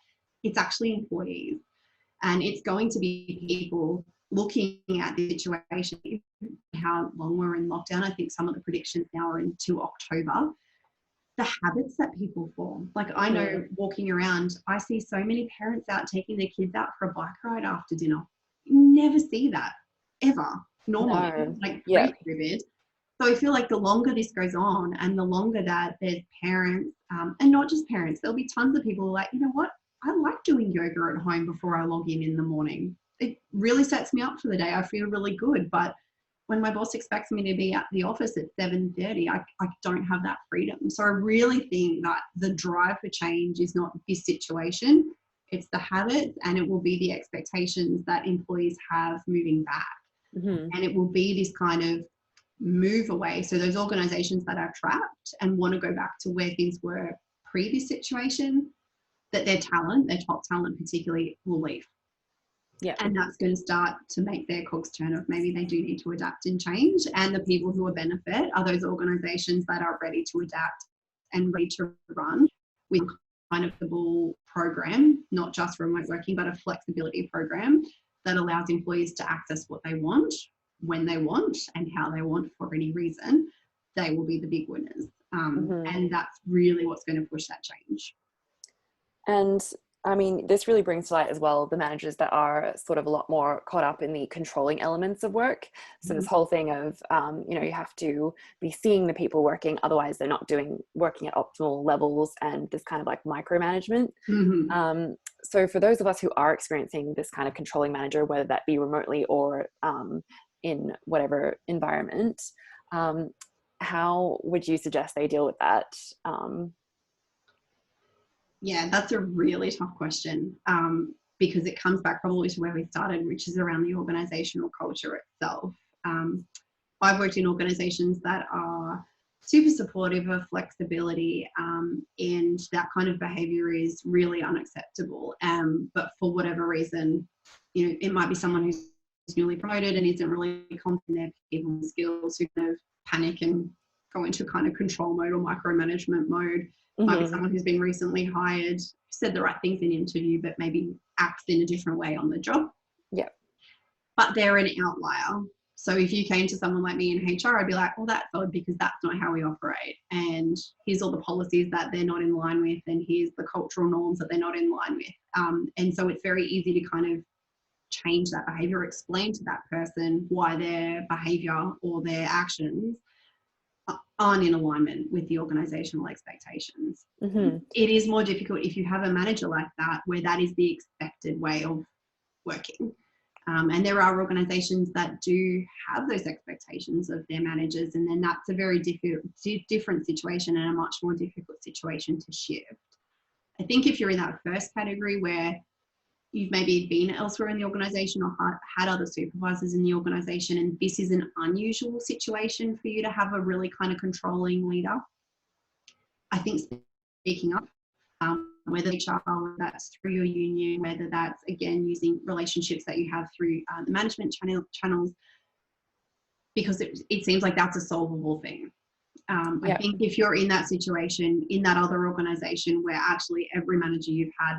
It's actually employees. And it's going to be people looking at the situation, how long we're in lockdown. I think some of the predictions now are into October. The habits that people form. Like I know walking around, I see so many parents out taking their kids out for a bike ride after dinner. You never see that ever normally, like pre-COVID. So I feel like the longer this goes on and the longer that there's parents, and not just parents, there'll be tons of people like, you know what, I like doing yoga at home before I log in the morning. It really sets me up for the day. I feel really good. But when my boss expects me to be at the office at 7:30, I don't have that freedom. So I really think that the drive for change is not this situation. It's the habits, and it will be the expectations that employees have moving back. And it will be this kind of move away. So those organizations that are trapped and want to go back to where things were pre this situation, that their talent, their top talent particularly, will leave. And that's going to start to make their cogs turn of maybe they do need to adapt and change. And the people who will benefit are those organizations that are ready to adapt and ready to run with kind of the full program, not just remote working, but a flexibility program that allows employees to access what they want, when they want, and how they want for any reason. They will be the big winners. And that's really what's going to push that change. And I mean, this really brings to light as well the managers that are sort of a lot more caught up in the controlling elements of work. So this whole thing of, you have to be seeing the people working, otherwise they're not working at optimal levels, and this kind of like micromanagement. So for those of us who are experiencing this kind of controlling manager, whether that be remotely or in whatever environment, how would you suggest they deal with that? Yeah, that's a really tough question because it comes back probably to where we started, which is around the organizational culture itself. I've worked in organizations that are super supportive of flexibility, and that kind of behavior is really unacceptable. But for whatever reason, it might be someone who's newly promoted and isn't really confident in their people skills, who kind of panic and go into kind of control mode or micromanagement mode. Might be someone who's been recently hired, said the right things in interview, but maybe acts in a different way on the job. Yeah. But they're an outlier. So if you came to someone like me in HR, I'd be like, well, that's odd because that's not how we operate. And here's all the policies that they're not in line with, and here's the cultural norms that they're not in line with. And so it's very easy to kind of change that behavior, explain to that person why their behavior or their actions aren't in alignment with the organizational expectations. It is more difficult if you have a manager like that, where that is the expected way of working. And there are organizations that do have those expectations of their managers, and then that's a very different situation and a much more difficult situation to shift. I think if you're in that first category, where you've maybe been elsewhere in the organization or had other supervisors in the organization, and this is an unusual situation for you to have a really kind of controlling leader, I think speaking up, whether HR, whether that's through your union, whether that's, again, using relationships that you have through the management channels, because it seems like that's a solvable thing. I think if you're in that situation, in that other organization where actually every manager you've had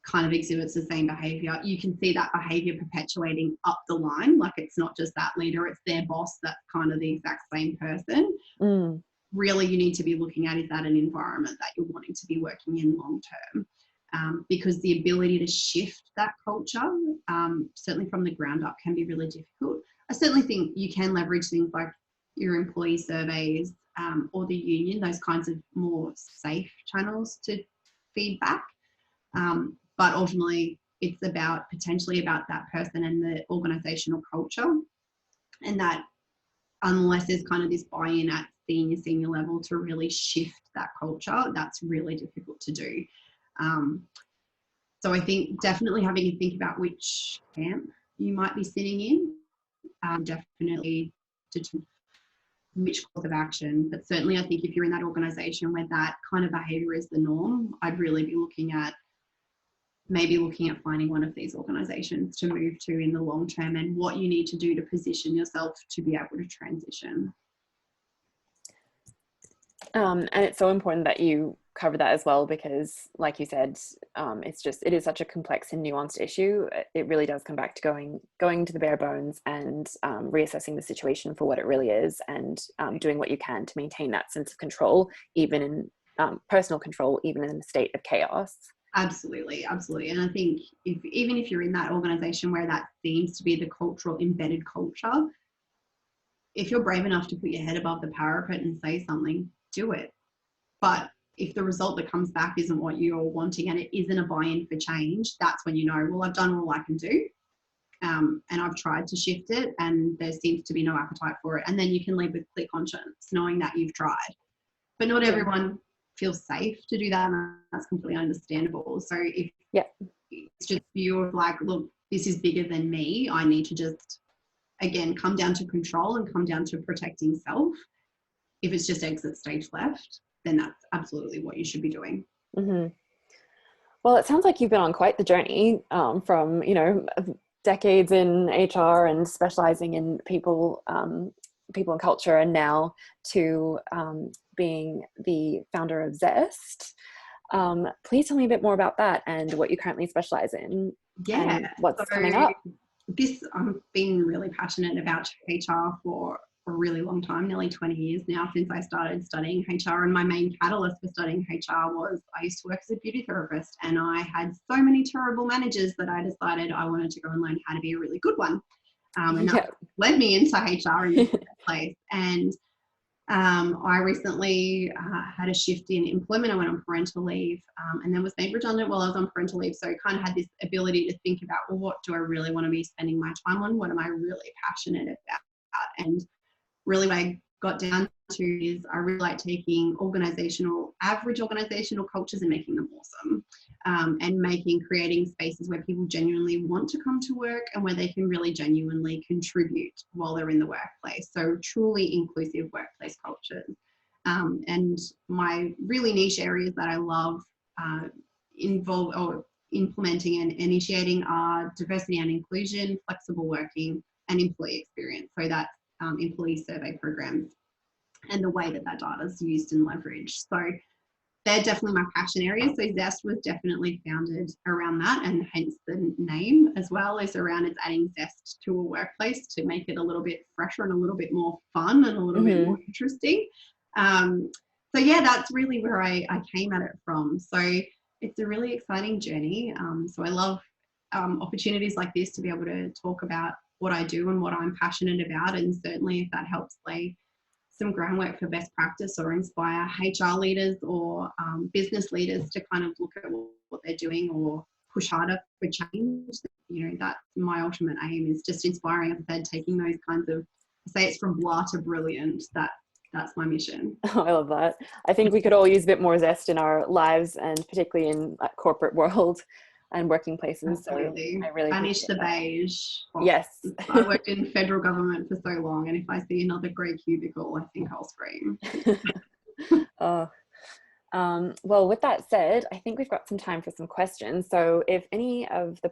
kind of exhibits the same behavior, you can see that behavior perpetuating up the line. Like, it's not just that leader, it's their boss that's kind of the exact same person. Really, you need to be looking at, is that an environment that you're wanting to be working in long term? Because the ability to shift that culture, certainly from the ground up, can be really difficult. I certainly think you can leverage things like your employee surveys, or the union, those kinds of more safe channels to feedback. But ultimately, it's potentially about that person and the organizational culture, and that unless there's kind of this buy-in at senior level to really shift that culture, that's really difficult to do. So I think definitely having to think about which camp you might be sitting in, definitely which course of action. But certainly I think if you're in that organisation where that kind of behaviour is the norm, I'd really be looking at finding one of these organisations to move to in the long term, and what you need to do to position yourself to be able to transition. And it's so important that you cover that as well, because like you said, it is such a complex and nuanced issue. It really does come back to going to the bare bones and reassessing the situation for what it really is, and doing what you can to maintain that sense of control, even in personal control, even in a state of chaos. Absolutely. And I think even if you're in that organisation where that seems to be the embedded culture, if you're brave enough to put your head above the parapet and say something, do it. But if the result that comes back isn't what you're wanting, and it isn't a buy-in for change, that's when you know, well, I've done all I can do, and I've tried to shift it, and there seems to be no appetite for it. And then you can leave with clear conscience, knowing that you've tried. But not everyone feels safe to do that, and that's completely understandable. So if it's just view of like, look, this is bigger than me, I need to just, again, come down to control and come down to protecting self. If it's just exit stage left, then that's absolutely what you should be doing. Well, it sounds like you've been on quite the journey, from decades in HR and specializing in people and culture, and now to being the founder of Zest. Please tell me a bit more about that and what you currently specialize in. And what's coming up. I've been really passionate about HR for a really long time, nearly 20 years now, since I started studying HR. And my main catalyst for studying HR was I used to work as a beauty therapist, and I had so many terrible managers that I decided I wanted to go and learn how to be a really good one. And that led me into HR in the first place. And I recently had a shift in employment. I went on parental leave, and then was made redundant while I was on parental leave. So I kind of had this ability to think about, well, what do I really want to be spending my time on? What am I really passionate about? And really, when I got down to is I really like taking average organizational cultures and making them awesome, and creating spaces where people genuinely want to come to work and where they can really genuinely contribute while they're in the workplace. So truly inclusive workplace cultures. And my really niche areas that I love involve or implementing and initiating are diversity and inclusion, flexible working, and employee experience. So that's employee survey programs and the way that data is used and leveraged. So they're definitely my passion areas. So Zest was definitely founded around that, and hence the name as well is around it's adding zest to a workplace to make it a little bit fresher and a little bit more fun and a little bit more interesting. So yeah, that's really where I came at it from. So it's a really exciting journey. So I love opportunities like this to be able to talk about what I do and what I'm passionate about. And certainly if that helps lay some groundwork for best practice or inspire HR leaders or business leaders to kind of look at what they're doing or push harder for change, you know, that's my ultimate aim, is just inspiring, as I said, taking those kinds of, say it's from blah to brilliant, that's my mission. Oh, I love that. I think we could all use a bit more zest in our lives, and particularly in that corporate world and working places. Absolutely. So I really banish the that. beige. Yes. I worked in federal government for so long, and if I see another grey cubicle, I think I'll scream. Well, with that said, I think we've got some time for some questions. So if any of the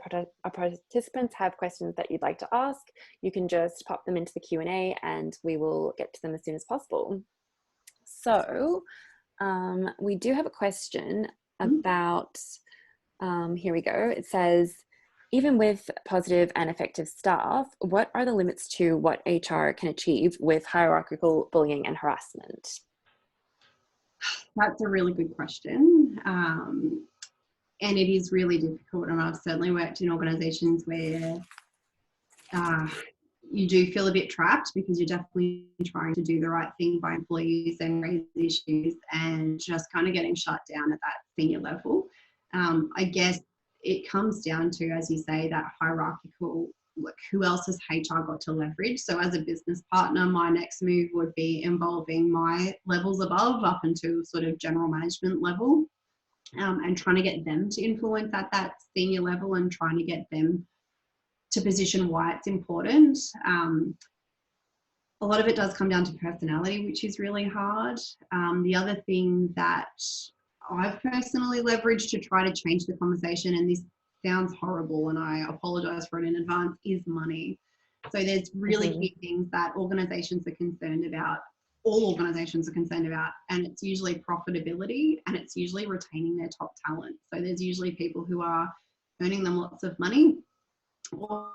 participants have questions that you'd like to ask, you can just pop them into the Q&A and we will get to them as soon as possible. So we do have a question about, here we go. It says, even with positive and effective staff, what are the limits to what HR can achieve with hierarchical bullying and harassment? That's a really good question. And it is really difficult. And I've certainly worked in organisations where you do feel a bit trapped because you're definitely trying to do the right thing by employees and raise issues and just kind of getting shut down at that senior level. I guess it comes down to, as you say, that hierarchical, like who else has HR got to leverage? So as a business partner, my next move would be involving my levels above up into sort of general management level, and trying to get them to influence at that senior level and trying to get them to position why it's important. A lot of it does come down to personality, which is really hard. The other thing that I've personally leveraged to try to change the conversation, and this sounds horrible and I apologize for it in advance, is money. So there's really key things that organizations are concerned about, all organizations are concerned about, and it's usually profitability and it's usually retaining their top talent. So there's usually people who are earning them lots of money or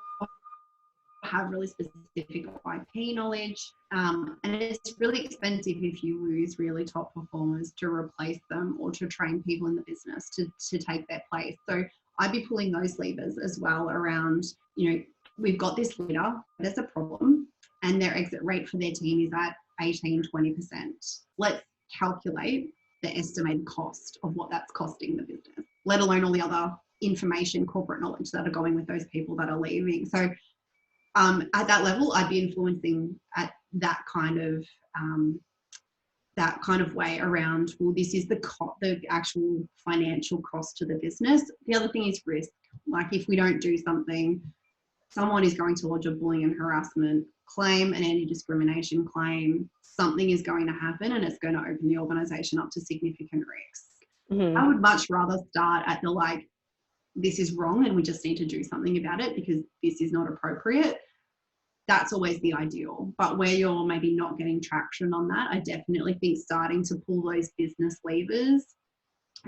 have really specific IP knowledge, and it's really expensive if you lose really top performers to replace them or to train people in the business to take their place. So I'd be pulling those levers as well around, you know, we've got this leader, there's a problem, and their exit rate for their team is at 18-20%. Let's calculate the estimated cost of what that's costing the business, let alone all the other information, corporate knowledge that are going with those people that are leaving. So at that level, I'd be influencing at that kind of way around, well, this is the actual financial cost to the business. The other thing is risk. Like if we don't do something, someone is going to lodge a bullying and harassment claim, an anti-discrimination claim, something is going to happen and it's going to open the organisation up to significant risk. I would much rather start at the like, this is wrong and we just need to do something about it because this is not appropriate. That's always the ideal. But where you're maybe not getting traction on that, I definitely think starting to pull those business levers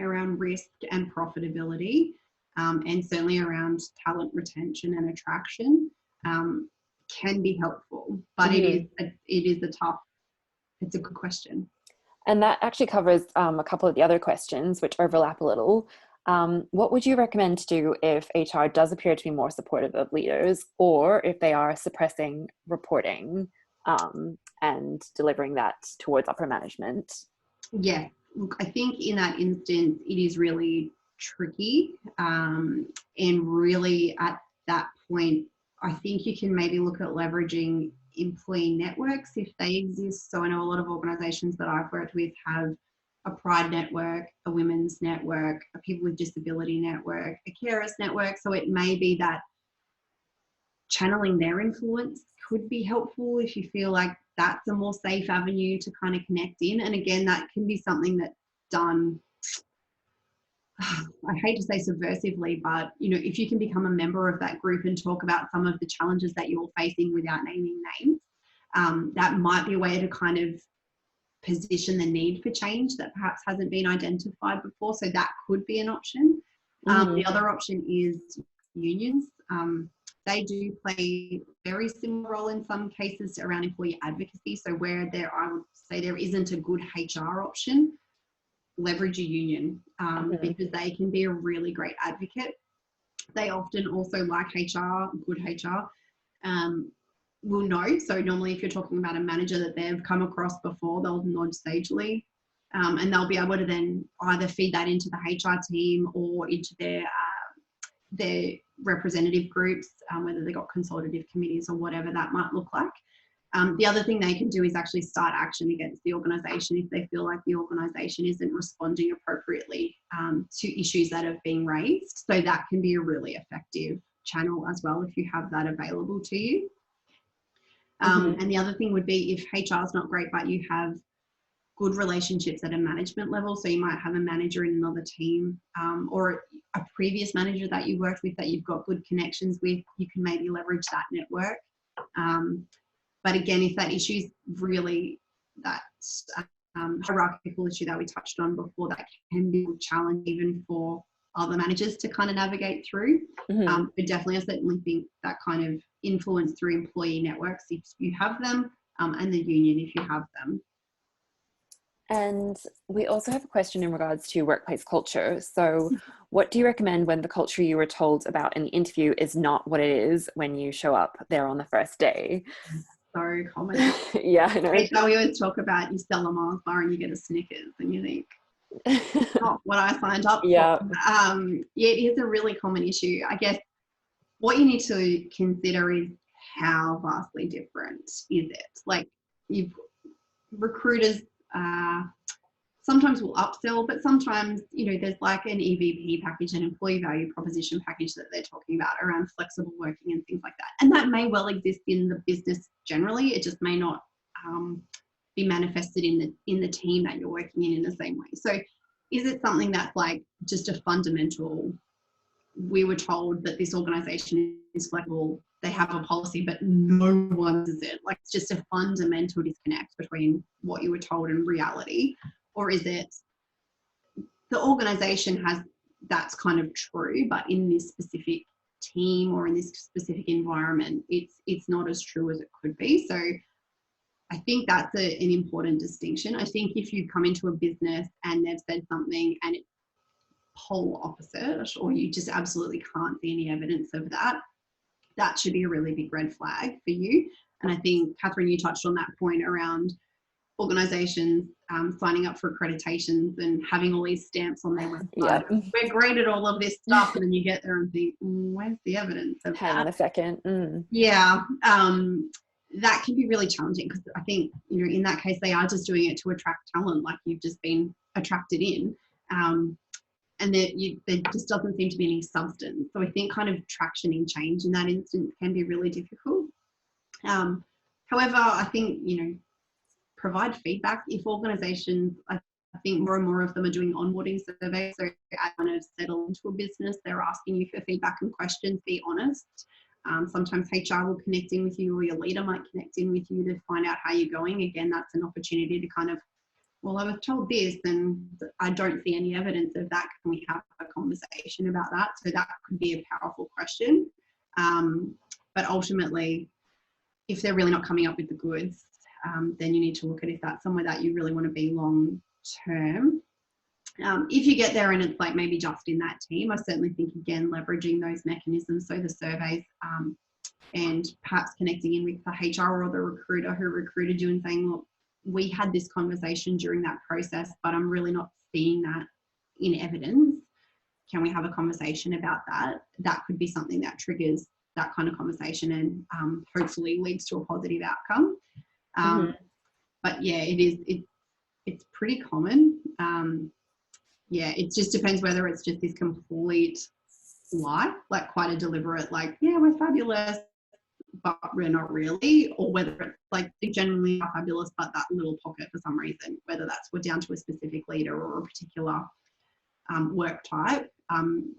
around risk and profitability, and certainly around talent retention and attraction, can be helpful. But it's a good question. And that actually covers a couple of the other questions which overlap a little. What would you recommend to do if HR does appear to be more supportive of leaders, or if they are suppressing reporting and delivering that towards upper management? Yeah, look, I think in that instance, it is really tricky. And really at that point, I think you can maybe look at leveraging employee networks if they exist. So I know a lot of organisations that I've worked with have a Pride network, a women's network, a people with disability network, a carers network. So it may be that channeling their influence could be helpful if you feel like that's a more safe avenue to kind of connect in. And again, that can be something that's done, I hate to say subversively, but if you can become a member of that group and talk about some of the challenges that you're facing without naming names, that might be a way to kind of position the need for change that perhaps hasn't been identified before. So that could be an option. The other option is unions. They do play a very similar role in some cases around employee advocacy. So where I would say there isn't a good HR option, leverage a union, because they can be a really great advocate. They often also, like HR, good HR, will know. So normally if you're talking about a manager that they've come across before, they'll nod sagely, and they'll be able to then either feed that into the HR team or into their representative groups, whether they've got consultative committees or whatever that might look like. The other thing they can do is actually start action against the organisation if they feel like the organisation isn't responding appropriately to issues that have been raised. So that can be a really effective channel as well if you have that available to you. And the other thing would be if HR is not great, but you have good relationships at a management level. So you might have a manager in another team, or a previous manager that you worked with that you've got good connections with, you can maybe leverage that network. But again, if that issue is really that hierarchical issue that we touched on before, that can be a challenge even for other managers to kind of navigate through. But definitely, I certainly think that kind of influence through employee networks, if you have them, and the union, if you have them. And we also have a question in regards to workplace culture. So what do you recommend when the culture you were told about in the interview is not what it is when you show up there on the first day? So common. Yeah, I know. We always talk about you sell a Mars bar and you get a Snickers and you think, not what I signed up for. Yeah, it is a really common issue. I guess what you need to consider is how vastly different is it? Like, recruiters sometimes will upsell, but sometimes, there's like an EVP package, an employee value proposition package that they're talking about around flexible working and things like that. And that may well exist in the business generally. It just may not be manifested in the team that you're working in the same way. So is it something that's like just a fundamental, we were told that this organization is flexible, they have a policy, but no one does it? Like, it's just a fundamental disconnect between what you were told and reality. Or is it the organization that's kind of true, but in this specific team or in this specific environment, it's not as true as it could be. So I think that's an important distinction. I think if you come into a business and they've said something and it's polar opposite, or you just absolutely can't see any evidence of that, that should be a really big red flag for you. And I think, Catherine, you touched on that point around organisations signing up for accreditations and having all these stamps on their website. Yep. We're great at all of this stuff, and then you get there and think, where's the evidence of Hang on a second. Yeah, that can be really challenging, because I think, in that case, they are just doing it to attract talent, like you've just been attracted in. And there just doesn't seem to be any substance. So I think kind of tractioning change in that instance can be really difficult. However, I think, provide feedback. If organisations, I think more and more of them are doing onboarding surveys. So as you kind of settle into a business, they're asking you for feedback and questions. Be honest. Sometimes HR will connect in with you, or your leader might connect in with you to find out how you're going. Again, that's an opportunity to kind of, well, I was told this and I don't see any evidence of that. Can we have a conversation about that? So that could be a powerful question. But ultimately, if they're really not coming up with the goods, then you need to look at if that's somewhere that you really want to be long term. If you get there and it's like maybe just in that team, I certainly think, again, leveraging those mechanisms, so the surveys, and perhaps connecting in with the HR or the recruiter who recruited you and saying, look, we had this conversation during that process, but I'm really not seeing that in evidence. Can we have a conversation about that? That could be something that triggers that kind of conversation and hopefully leads to a positive outcome. But yeah, it's pretty common. Yeah, it just depends whether it's just this complete lie, like quite a deliberate, like, yeah, we're fabulous, but we're not really, or whether it's like they genuinely are fabulous, but that little pocket for some reason, whether that's we're down to a specific leader or a particular work type,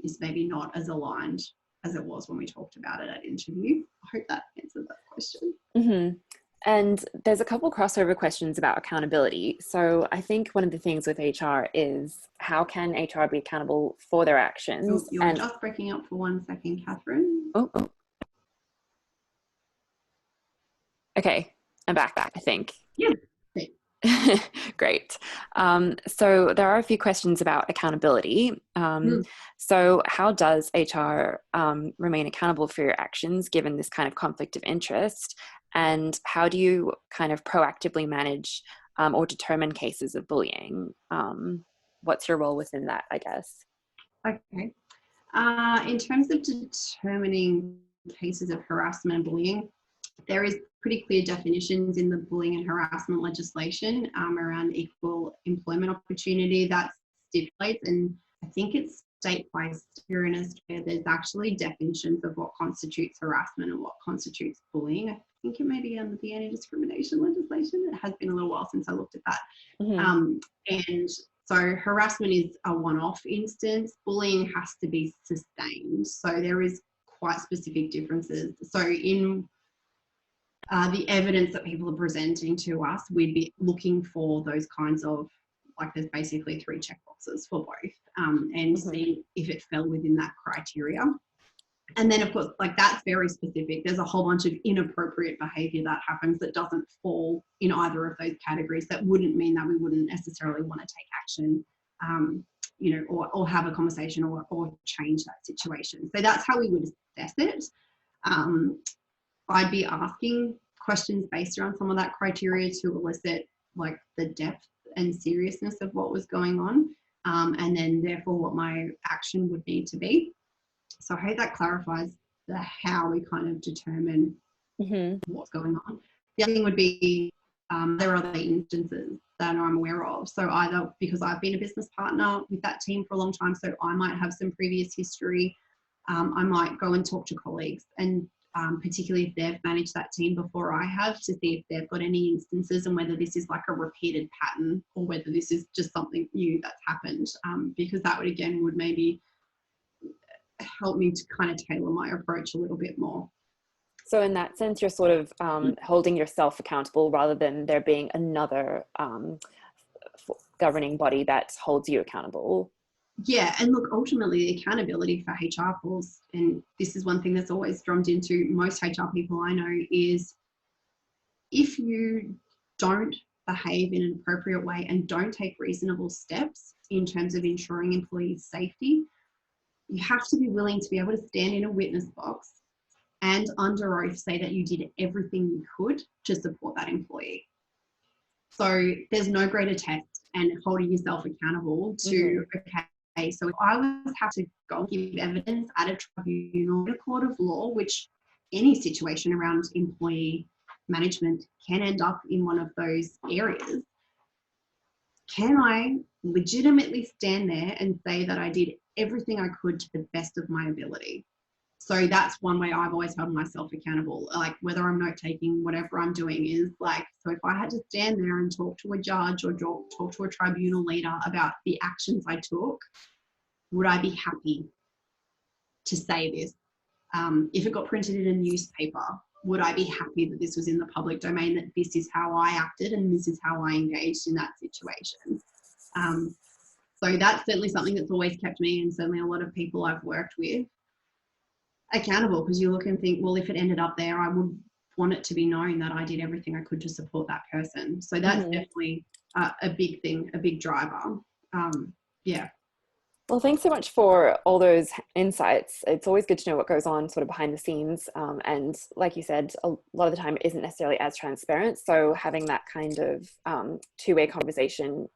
is maybe not as aligned as it was when we talked about it at interview. I hope that answers that question. And there's a couple crossover questions about accountability. So I think one of the things with HR is, how can HR be accountable for their actions? You're just breaking up for 1 second, Catherine. Oh. Okay, I'm back, I think. Yeah. Great. So there are a few questions about accountability. So how does HR remain accountable for your actions given this kind of conflict of interest? And how do you kind of proactively manage or determine cases of bullying? What's your role within that, I guess? Okay. In terms of determining cases of harassment and bullying, there is pretty clear definitions in the bullying and harassment legislation around equal employment opportunity that stipulates, and I think it's state by state here in Australia, there's actually definitions of what constitutes harassment and what constitutes bullying. I think it may be under the anti-discrimination legislation. It has been a little while since I looked at that. And so harassment is a one-off instance. Bullying has to be sustained. So there is quite specific differences. So in the evidence that people are presenting to us, we'd be looking for those kinds of, like, there's basically 3 checkboxes for both, and see if it fell within that criteria. And then, of course, like, that's very specific. There's a whole bunch of inappropriate behaviour that happens that doesn't fall in either of those categories. That wouldn't mean that we wouldn't necessarily want to take action, you know, or have a conversation or change that situation. So that's how we would assess it. I'd be asking questions based around some of that criteria to elicit, like, the depth and seriousness of what was going on, and then therefore what my action would need to be. So I hope that clarifies the how we kind of determine what's going on. The other thing would be there are other instances that I'm aware of. So either because I've been a business partner with that team for a long time, so I might have some previous history. I might go and talk to colleagues, and particularly if they've managed that team before I have, to see if they've got any instances and whether this is like a repeated pattern or whether this is just something new that's happened, because that would, again, would maybe help me to kind of tailor my approach a little bit more. So in that sense, you're sort of holding yourself accountable rather than there being another governing body that holds you accountable. Yeah, and look, ultimately the accountability for HR falls, and this is one thing that's always drummed into most HR people I know, is if you don't behave in an appropriate way and don't take reasonable steps in terms of ensuring employees' safety, you have to be willing to be able to stand in a witness box and under oath say that you did everything you could to support that employee. So there's no greater test and holding yourself accountable to, okay, so if I was have to go and give evidence at a tribunal, in a court of law, which any situation around employee management can end up in one of those areas, can I legitimately stand there and say that I did everything I could to the best of my ability? So that's one way I've always held myself accountable. Like, whether I'm note taking, whatever I'm doing is like, so if I had to stand there and talk to a judge or talk to a tribunal leader about the actions I took, would I be happy to say this? If it got printed in a newspaper, would I be happy that this was in the public domain, that this is how I acted and this is how I engaged in that situation? So that's certainly something that's always kept me, and certainly a lot of people I've worked with, accountable, because you look and think, well, if it ended up there, I would want it to be known that I did everything I could to support that person. So that's definitely a big thing, a big driver. Yeah. Well, thanks so much for all those insights. It's always good to know what goes on sort of behind the scenes. And like you said, a lot of the time it isn't necessarily as transparent. So having that kind of two-way conversation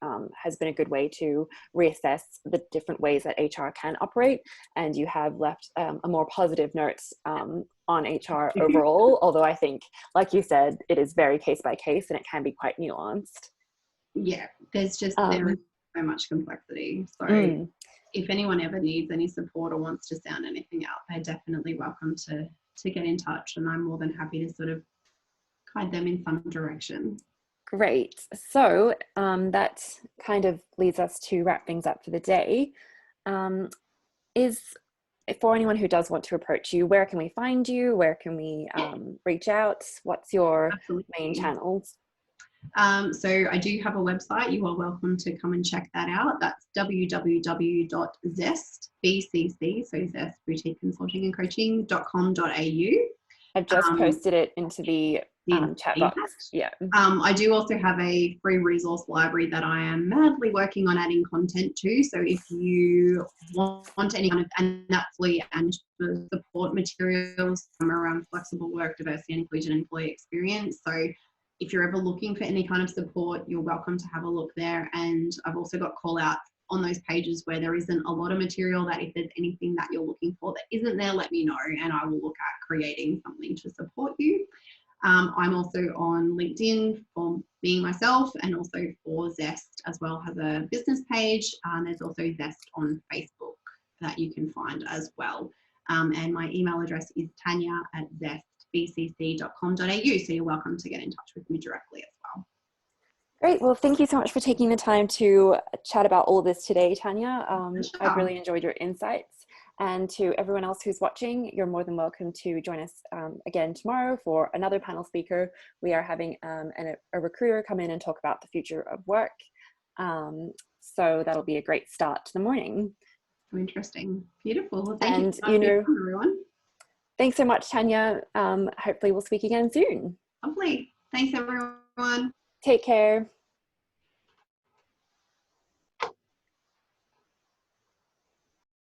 has been a good way to reassess the different ways that HR can operate. And you have left a more positive note on HR overall, although I think, like you said, it is very case by case and it can be quite nuanced. Yeah, there is so much complexity. So if anyone ever needs any support or wants to sound anything out, they're definitely welcome to get in touch, and I'm more than happy to sort of guide them in some direction. Great. So that kind of leads us to wrap things up for the day. Is for anyone who does want to approach you, where can we find you? Where can we reach out? What's your main channels? So I do have a website. You are welcome to come and check that out. That's www.zest, BCC, so Zest Boutique Consulting and Coaching.com.au. I've just posted it into the chat box. Yeah. I do also have a free resource library that I am madly working on adding content to. So if you want any kind of, and that's and the support materials around flexible work, diversity and inclusion, employee experience. So if you're ever looking for any kind of support, you're welcome to have a look there. And I've also got call outs on those pages where there isn't a lot of material, that if there's anything that you're looking for that isn't there, let me know and I will look at creating something to support you. I'm also on LinkedIn for being myself, and also for Zest as well, has a business page. There's also Zest on Facebook that you can find as well. And my email address is tanya@zestbcc.com.au. So you're welcome to get in touch with me directly as well. Great. Well, thank you so much for taking the time to chat about all of this today, Tanya. I've really enjoyed your insights. And to everyone else who's watching, you're more than welcome to join us again tomorrow for another panel speaker. We are having a recruiter come in and talk about the future of work. So that'll be a great start to the morning. Interesting. Beautiful. Well, thank and, you so much, everyone. Thanks so much, Tanya. Hopefully we'll speak again soon. Lovely. Thanks, everyone. Take care.